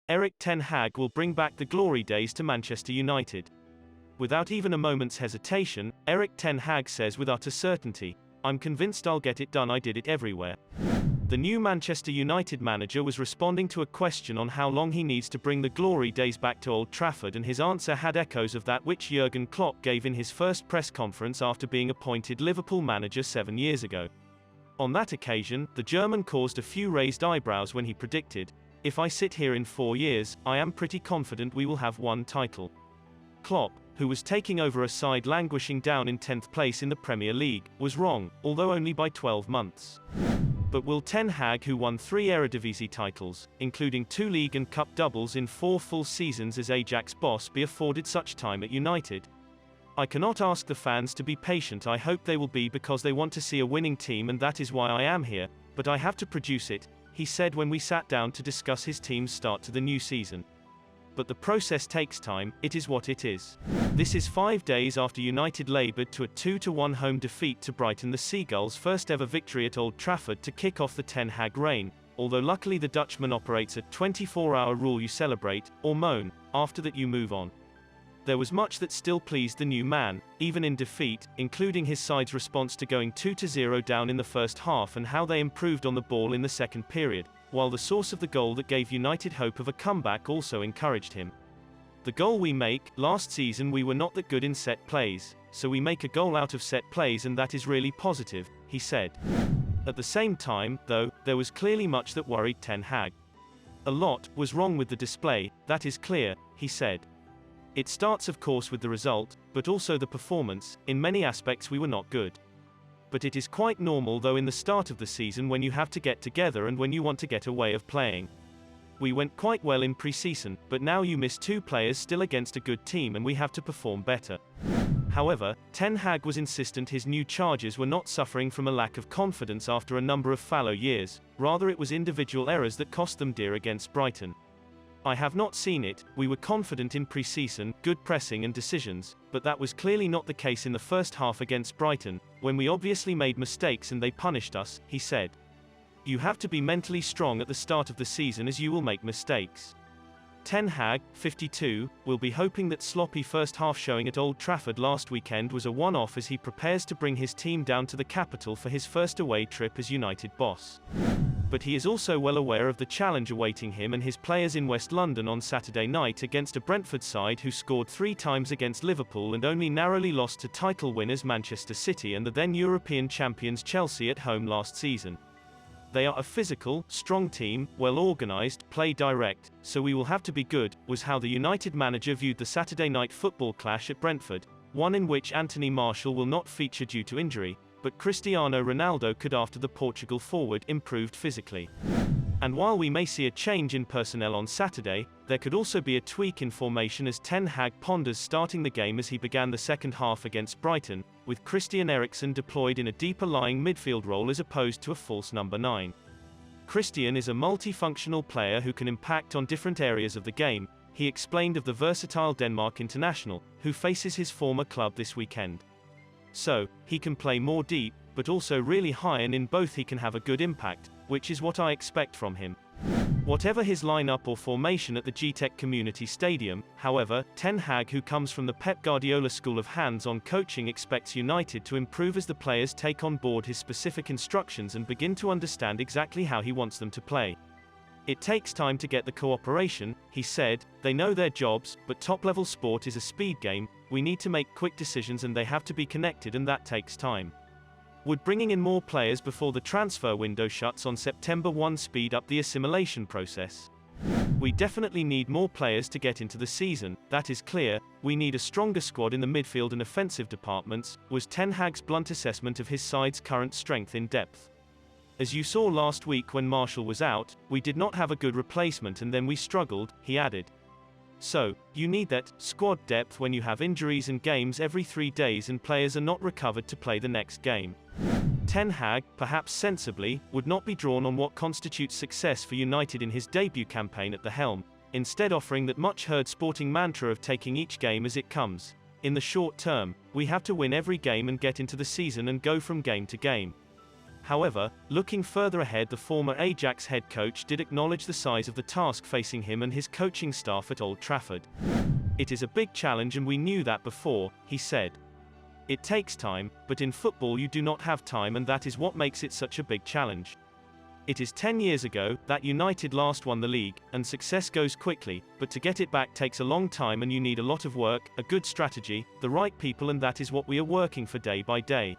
Erik ten Hag will bring back the glory days to Manchester United. Without even a moment's hesitation, Erik ten Hag says with utter certainty, "I'm convinced I'll get it done. I did it everywhere." The new Manchester United manager was responding to a question on how long he needs to bring the glory days back to Old Trafford, and his answer had echoes of that which Jurgen Klopp gave in his first press conference after being appointed Liverpool manager 7 years ago. On that occasion, the German caused a few raised eyebrows when he predicted, "If I sit here in 4 years, I am pretty confident we will have one title." Klopp, who was taking over a side languishing down in 10th place in the Premier League, was wrong, although only by 12 months. But will Ten Hag, who won 3 Eredivisie titles, including 2 league and cup doubles in 4 full seasons as Ajax boss, be afforded such time at United? "I cannot ask the fans to be patient. I hope they will be, because they want to see a winning team, and that is why I am here, but I have to produce it," he said when we sat down to discuss his team's start to the new season. But the process takes time. It is what it is. This is 5 days after United laboured to a 2-1 home defeat to Brighton, the Seagulls' first ever victory at Old Trafford, to kick off the Ten Hag reign, although luckily the Dutchman operates a 24-hour rule: you celebrate, or moan, after that you move on. There was much that still pleased the new man, even in defeat, including his side's response to going 2-0 down in the first half and how they improved on the ball in the second period, while the source of the goal that gave United hope of a comeback also encouraged him. "The goal we make, last season we were not that good in set plays, so we make a goal out of set plays, and that is really positive," he said. At the same time, though, there was clearly much that worried Ten Hag. "A lot was wrong with the display, that is clear," he said. "It starts of course with the result, but also the performance. In many aspects we were not good. But it is quite normal though in the start of the season, when you have to get together and when you want to get a way of playing. We went quite well in pre-season, but now you miss 2 players still against a good team and we have to perform better." However, Ten Hag was insistent his new charges were not suffering from a lack of confidence after a number of fallow years, rather it was individual errors that cost them dear against Brighton. "I have not seen it. We were confident in pre-season, good pressing and decisions, but that was clearly not the case in the first half against Brighton, when we obviously made mistakes and they punished us," he said. "You have to be mentally strong at the start of the season, as you will make mistakes." Ten Hag, 52, will be hoping that sloppy first half showing at Old Trafford last weekend was a one-off as he prepares to bring his team down to the capital for his first away trip as United boss. But he is also well aware of the challenge awaiting him and his players in West London on Saturday night against a Brentford side who scored 3 times against Liverpool and only narrowly lost to title winners Manchester City and the then European champions Chelsea at home last season. They are a physical, strong team, well organised, play direct, so we will have to be good, was how the United manager viewed the Saturday night football clash at Brentford, one in which Anthony Martial will not feature due to injury, but Cristiano Ronaldo could, after the Portugal forward improved physically. And while we may see a change in personnel on Saturday, there could also be a tweak in formation as Ten Hag ponders starting the game as he began the second half against Brighton, with Christian Eriksen deployed in a deeper lying midfield role as opposed to a false number 9. Christian is a multifunctional player who can impact on different areas of the game, he explained of the versatile Denmark international, who faces his former club this weekend. "So, he can play more deep, but also really high, and in both he can have a good impact, which is what I expect from him." Whatever his lineup or formation at the GTEC Community Stadium, however, Ten Hag, who comes from the Pep Guardiola school of hands-on coaching, expects United to improve as the players take on board his specific instructions and begin to understand exactly how he wants them to play. "It takes time to get the cooperation," he said. "They know their jobs, but top-level sport is a speed game. We need to make quick decisions and they have to be connected, and that takes time. Would bringing in more players before the transfer window shuts on September 1 speed up the assimilation process? We definitely need more players to get into the season, that is clear. We need a stronger squad in the midfield and offensive departments," was Ten Hag's blunt assessment of his side's current strength in depth. "As you saw last week when Martial was out, we did not have a good replacement and then we struggled," he added. "So, you need that squad depth when you have injuries and games every 3 days and players are not recovered to play the next game." Ten Hag, perhaps sensibly, would not be drawn on what constitutes success for United in his debut campaign at the helm, instead offering that much-heard sporting mantra of taking each game as it comes. "In the short term, we have to win every game and get into the season and go from game to game. However, looking further ahead, the former Ajax head coach did acknowledge the size of the task facing him and his coaching staff at Old Trafford. "It is a big challenge and we knew that before," he said. "It takes time, but in football you do not have time, and that is what makes it such a big challenge. It is 10 years ago that United last won the league, and success goes quickly, but to get it back takes a long time and you need a lot of work, a good strategy, the right people, and that is what we are working for day by day."